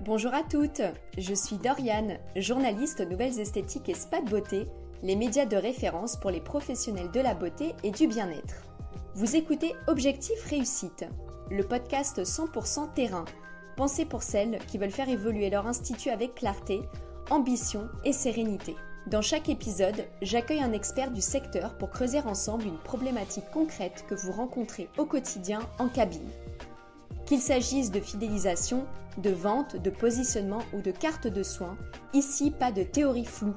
Bonjour à toutes, je suis Doriane, journaliste Nouvelles Esthétiques et Spa de Beauté, les médias de référence pour les professionnels de la beauté et du bien-être. Vous écoutez Objectif Réussite, le podcast 100% terrain, pensé pour celles qui veulent faire évoluer leur institut avec clarté, ambition et sérénité. Dans chaque épisode, j'accueille un expert du secteur pour creuser ensemble une problématique concrète que vous rencontrez au quotidien en cabine. Qu'il s'agisse de fidélisation, de vente, de positionnement ou de carte de soins, ici pas de théorie floue.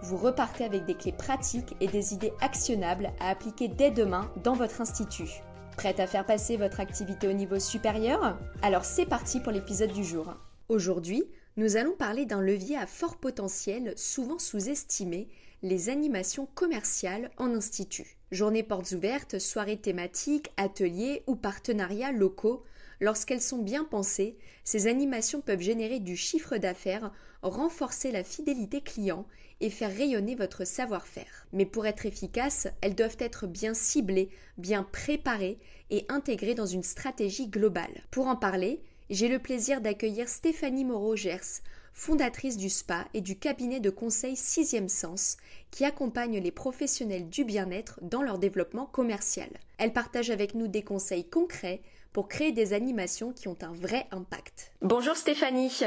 Vous repartez avec des clés pratiques et des idées actionnables à appliquer dès demain dans votre institut. Prête à faire passer votre activité au niveau supérieur ? Alors c'est parti pour l'épisode du jour. Aujourd'hui, nous allons parler d'un levier à fort potentiel, souvent sous-estimé, les animations commerciales en institut. Journées portes ouvertes, soirées thématiques, ateliers ou partenariats locaux. Lorsqu'elles sont bien pensées, ces animations peuvent générer du chiffre d'affaires, renforcer la fidélité client et faire rayonner votre savoir-faire. Mais pour être efficaces, elles doivent être bien ciblées, bien préparées et intégrées dans une stratégie globale. Pour en parler, j'ai le plaisir d'accueillir Stéphanie Moreau-Gers, fondatrice du spa et du cabinet de conseil 6e Sens, qui accompagne les professionnels du bien-être dans leur développement commercial. Elle partage avec nous des conseils concrets pour créer des animations qui ont un vrai impact. Bonjour Stéphanie.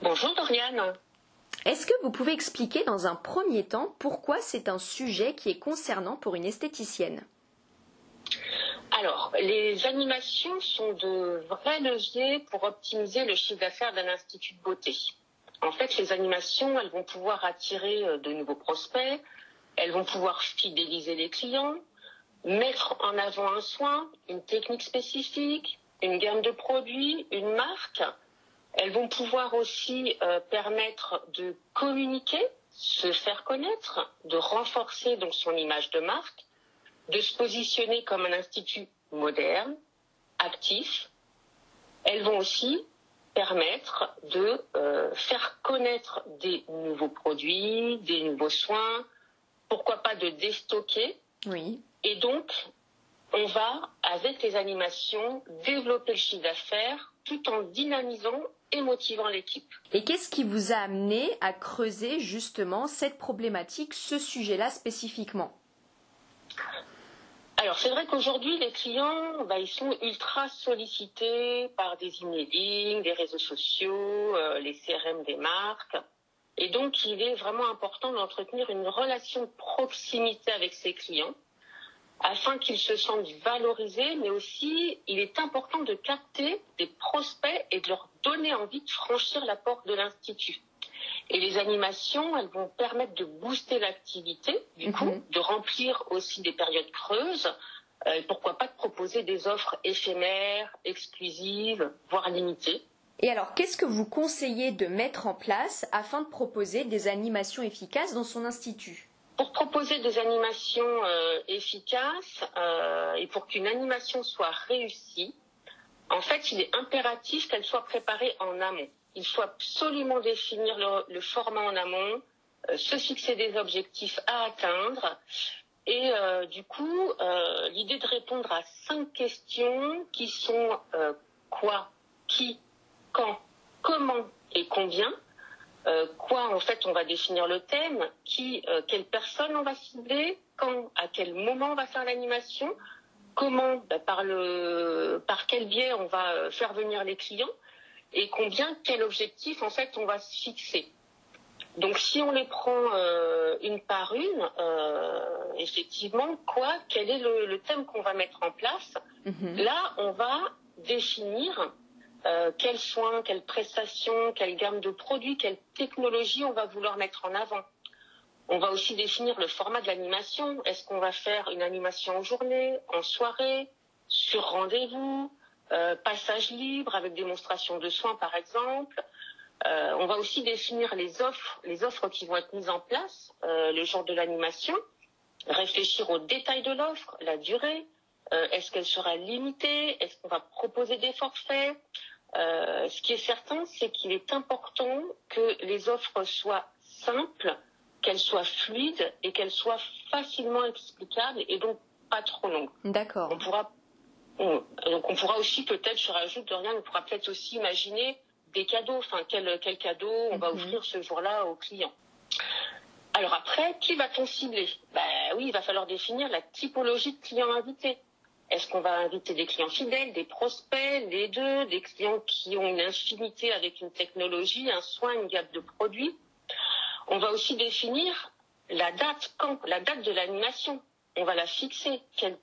Bonjour Doriane. Est-ce que vous pouvez expliquer dans un premier temps pourquoi c'est un sujet qui est concernant pour une esthéticienne ? Alors, les animations sont de vrais leviers pour optimiser le chiffre d'affaires d'un institut de beauté. En fait, les animations, elles vont pouvoir attirer de nouveaux prospects, elles vont pouvoir fidéliser les clients, mettre en avant un soin, une technique spécifique, une gamme de produits, une marque. Elles vont pouvoir aussi permettre de communiquer, se faire connaître, de renforcer donc son image de marque, de se positionner comme un institut moderne, actif. Elles vont aussi permettre de faire connaître des nouveaux produits, des nouveaux soins, pourquoi pas de déstocker. Oui. Et donc, on va, avec les animations, développer le chiffre d'affaires tout en dynamisant et motivant l'équipe. Et qu'est-ce qui vous a amené à creuser justement cette problématique, ce sujet-là spécifiquement ? Alors, c'est vrai qu'aujourd'hui, les clients, ils sont ultra sollicités par des emailing, des réseaux sociaux, les CRM des marques. Et donc, il est vraiment important d'entretenir une relation de proximité avec ses clients afin qu'ils se sentent valorisés, mais aussi, il est important de capter des prospects et de leur donner envie de franchir la porte de l'institut. Et les animations, elles vont permettre de booster l'activité, du coup, de remplir aussi des périodes creuses, et pourquoi pas de proposer des offres éphémères, exclusives, voire limitées. Et alors, qu'est-ce que vous conseillez de mettre en place afin de proposer des animations efficaces dans son institut ? Pour proposer des animations efficaces et pour qu'une animation soit réussie, en fait, il est impératif qu'elle soit préparée en amont. Il faut absolument définir le format en amont, se fixer des objectifs à atteindre et du coup, l'idée de répondre à 5 questions qui sont quoi, qui, quand, comment et combien. Quoi, en fait, on va définir le thème, quelle personne on va cibler, quand, à quel moment on va faire l'animation, comment, par quel biais on va faire venir les clients et combien, quel objectif, en fait, on va se fixer. Donc, si on les prend une par une, effectivement, quel est le thème qu'on va mettre en place. Là, on va définir quels soins, quelles prestations, quelle gamme de produits, quelle technologie on va vouloir mettre en avant. On va aussi définir le format de l'animation. Est-ce qu'on va faire une animation en journée, en soirée, sur rendez-vous, passage libre avec démonstration de soins par exemple. On va aussi définir les offres qui vont être mises en place le jour de l'animation, réfléchir aux détails de l'offre, la durée. Est-ce qu'elle sera limitée? Est-ce qu'on va proposer des forfaits? Ce qui est certain, c'est qu'il est important que les offres soient simples, qu'elles soient fluides et qu'elles soient facilement explicables et donc pas trop longues. D'accord. Donc on pourra aussi peut-être, je rajoute de rien, on pourra peut-être aussi imaginer des cadeaux, enfin quel cadeau on va offrir ce jour-là aux clients. Alors après, qui va-t-on cibler? Oui, il va falloir définir la typologie de clients invités. Est-ce qu'on va inviter des clients fidèles, des prospects, les deux, des clients qui ont une infinité avec une technologie, un soin, une gamme de produits? On va aussi définir la date de l'animation. On va la fixer. À quelle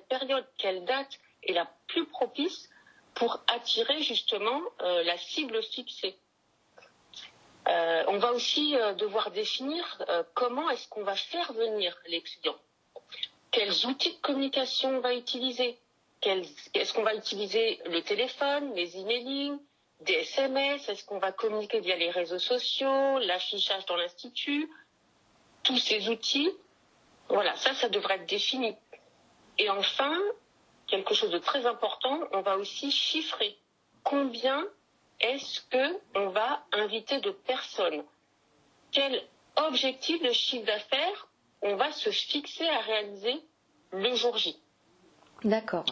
période, quelle date est la plus propice pour attirer justement la cible fixée. On va aussi devoir définir comment est-ce qu'on va faire venir les clients. Quels outils de communication on va utiliser? Est-ce qu'on va utiliser le téléphone, les emailing, des SMS? Est-ce qu'on va communiquer via les réseaux sociaux, l'affichage dans l'institut? Tous ces outils, voilà, ça devrait être défini. Et enfin, quelque chose de très important, on va aussi chiffrer. Combien est-ce qu'on va inviter de personnes? Quel objectif de chiffre d'affaires on va se fixer à réaliser le jour J? D'accord.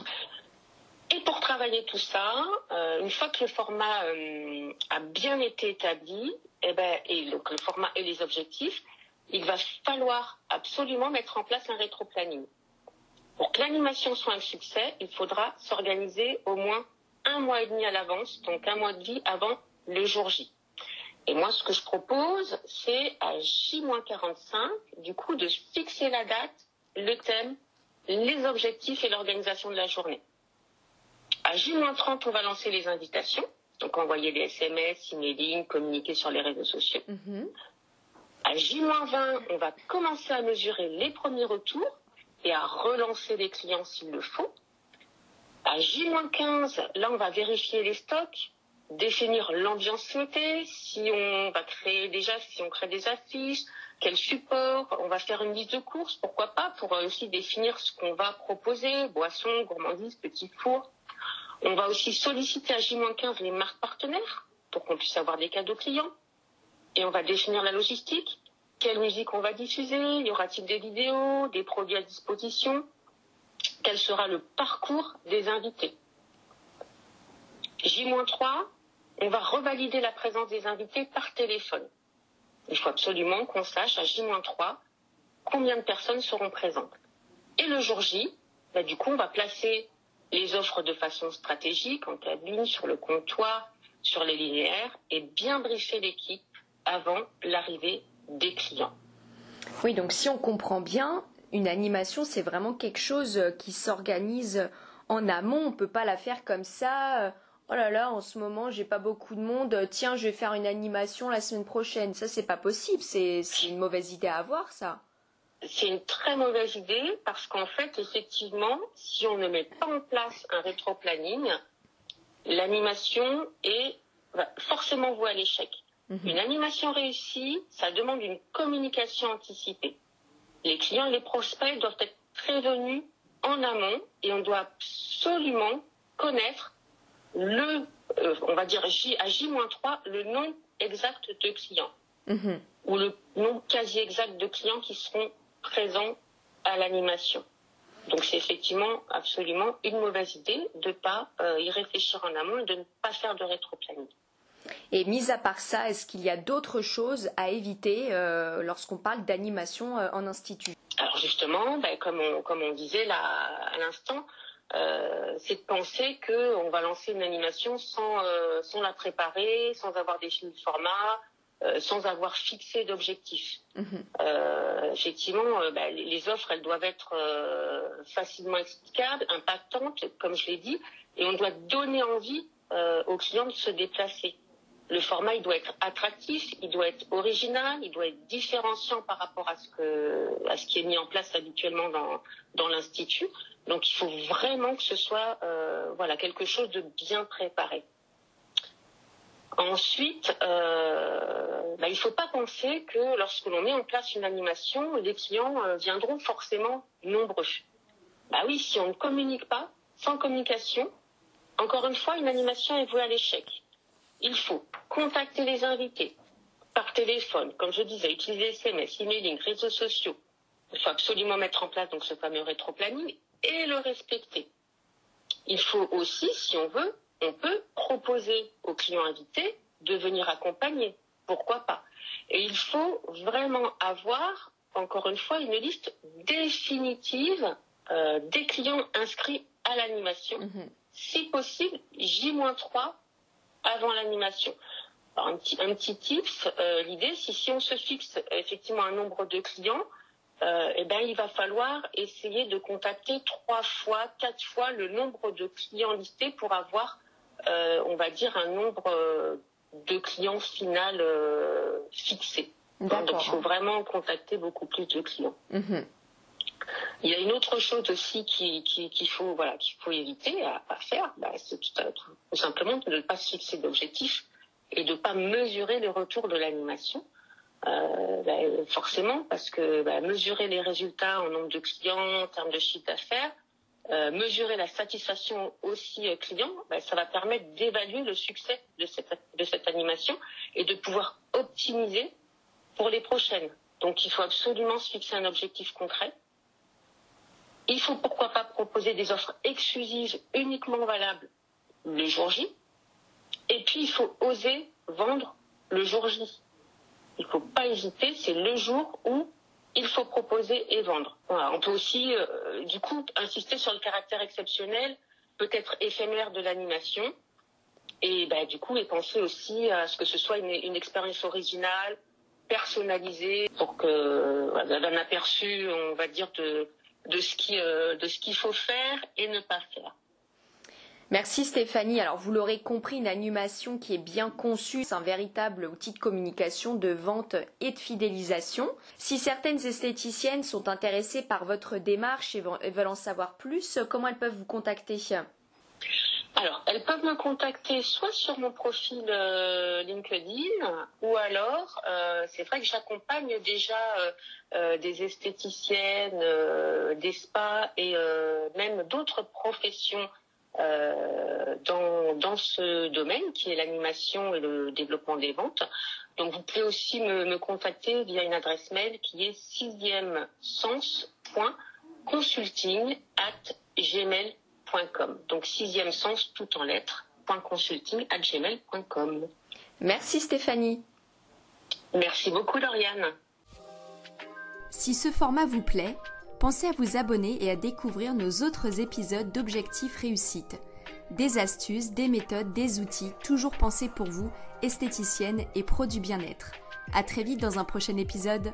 Et pour travailler tout ça, une fois que le format a bien été établi, et donc le format et les objectifs, il va falloir absolument mettre en place un rétro-planning. Pour que l'animation soit un succès, il faudra s'organiser au moins 1 mois et demi à l'avance, donc 1 mois de vie avant le jour J. Et moi, ce que je propose, c'est à J-45, du coup, de fixer la date, le thème, les objectifs et l'organisation de la journée. À J-30, on va lancer les invitations, donc envoyer des SMS, emailing, communiquer sur les réseaux sociaux. À J-20, on va commencer à mesurer les premiers retours et à relancer les clients s'il le faut. À J-15, là, on va vérifier les stocks, définir l'ambiance souhaitée, si on crée des affiches, quel support, on va faire une liste de courses, pourquoi pas, pour aussi définir ce qu'on va proposer, boissons, gourmandises, petits fours. On va aussi solliciter à J-15 les marques partenaires pour qu'on puisse avoir des cadeaux clients. Et on va définir la logistique, quelle musique on va diffuser, y aura-t-il des vidéos, des produits à disposition, quel sera le parcours des invités. J-3, on va revalider la présence des invités par téléphone. Il faut absolument qu'on sache à J-3 combien de personnes seront présentes. Et le jour J, du coup, on va placer les offres de façon stratégique, en cabine, sur le comptoir, sur les linéaires, et bien briefer l'équipe avant l'arrivée des clients. Oui, donc si on comprend bien, une animation, c'est vraiment quelque chose qui s'organise en amont. On ne peut pas la faire comme ça. Oh là là, en ce moment, j'ai pas beaucoup de monde. Tiens, je vais faire une animation la semaine prochaine. Ça, c'est pas possible. C'est une mauvaise idée à avoir, ça. C'est une très mauvaise idée parce qu'en fait, effectivement, si on ne met pas en place un rétro-planning, l'animation est forcément vouée à l'échec. Une animation réussie, ça demande une communication anticipée. Les clients et les prospects doivent être prévenus en amont et on doit absolument connaître on va dire à J-3, le nom exact de clients ou le nom quasi exact de clients qui seront présents à l'animation. Donc c'est effectivement absolument une mauvaise idée de ne pas y réfléchir en amont et de ne pas faire de rétro-planning. Et mis à part ça, est-ce qu'il y a d'autres choses à éviter lorsqu'on parle d'animation en institut? Alors justement, comme on disait là à l'instant, c'est de penser qu'on va lancer une animation sans la préparer, sans avoir défini le format, sans avoir fixé d'objectifs. Effectivement, les offres, elles doivent être facilement explicables, impactantes, comme je l'ai dit, et on doit donner envie aux clients de se déplacer. Le format, il doit être attractif, il doit être original, il doit être différenciant par rapport à ce qui est mis en place habituellement dans l'institut. Donc, il faut vraiment que ce soit quelque chose de bien préparé. Ensuite, il ne faut pas penser que lorsque l'on met en place une animation, les clients viendront forcément nombreux. Oui, si on ne communique pas, sans communication, encore une fois, une animation est vouée à l'échec. Il faut contacter les invités par téléphone, comme je disais, utiliser SMS, emailing, réseaux sociaux. Il faut absolument mettre en place ce fameux rétro-planning et le respecter. Il faut aussi, si on veut, on peut proposer aux clients invités de venir accompagner. Pourquoi pas? Et il faut vraiment avoir, encore une fois, une liste définitive des clients inscrits à l'animation. Si possible, J-3 avant l'animation. Alors, un petit tips, l'idée, si on se fixe effectivement un nombre de clients, il va falloir essayer de contacter 3 fois, 4 fois le nombre de clients listés pour avoir, on va dire, un nombre de clients final fixé. Donc, il faut vraiment contacter beaucoup plus de clients. Il y a une autre chose aussi qu'il faut éviter à faire, c'est tout simplement de ne pas se fixer d'objectifs et de ne pas mesurer le retour de l'animation. Forcément, parce que mesurer les résultats en nombre de clients, en termes de chiffre d'affaires, mesurer la satisfaction aussi client, ça va permettre d'évaluer le succès de cette animation et de pouvoir optimiser pour les prochaines. Donc, il faut absolument se fixer un objectif concret. Il faut pourquoi pas proposer des offres exclusives uniquement valables le jour J. Et puis, il faut oser vendre le jour J. Il ne faut pas hésiter, c'est le jour où il faut proposer et vendre. Voilà, on peut aussi, du coup, insister sur le caractère exceptionnel, peut-être éphémère de l'animation. Et du coup, et penser aussi à ce que ce soit une expérience originale, personnalisée, pour un aperçu, on va dire, de ce qu'il faut faire et ne pas faire. Merci Stéphanie. Alors vous l'aurez compris, une animation qui est bien conçue, c'est un véritable outil de communication, de vente et de fidélisation. Si certaines esthéticiennes sont intéressées par votre démarche et veulent en savoir plus, comment elles peuvent vous contacter ? Alors, elles peuvent me contacter soit sur mon profil LinkedIn ou alors, c'est vrai que j'accompagne déjà des esthéticiennes, des spas et même d'autres professions dans ce domaine qui est l'animation et le développement des ventes. Donc, vous pouvez aussi me contacter via une adresse mail qui est 6iemsens.consulting@gmail.com. Donc 6e sens tout en lettres, .consulting@gmail.com. Merci Stéphanie. Merci beaucoup Lauriane. Si ce format vous plaît, pensez à vous abonner et à découvrir nos autres épisodes d'Objectif Réussite. Des astuces, des méthodes, des outils, toujours pensés pour vous, esthéticiennes et pros du bien-être. À très vite dans un prochain épisode.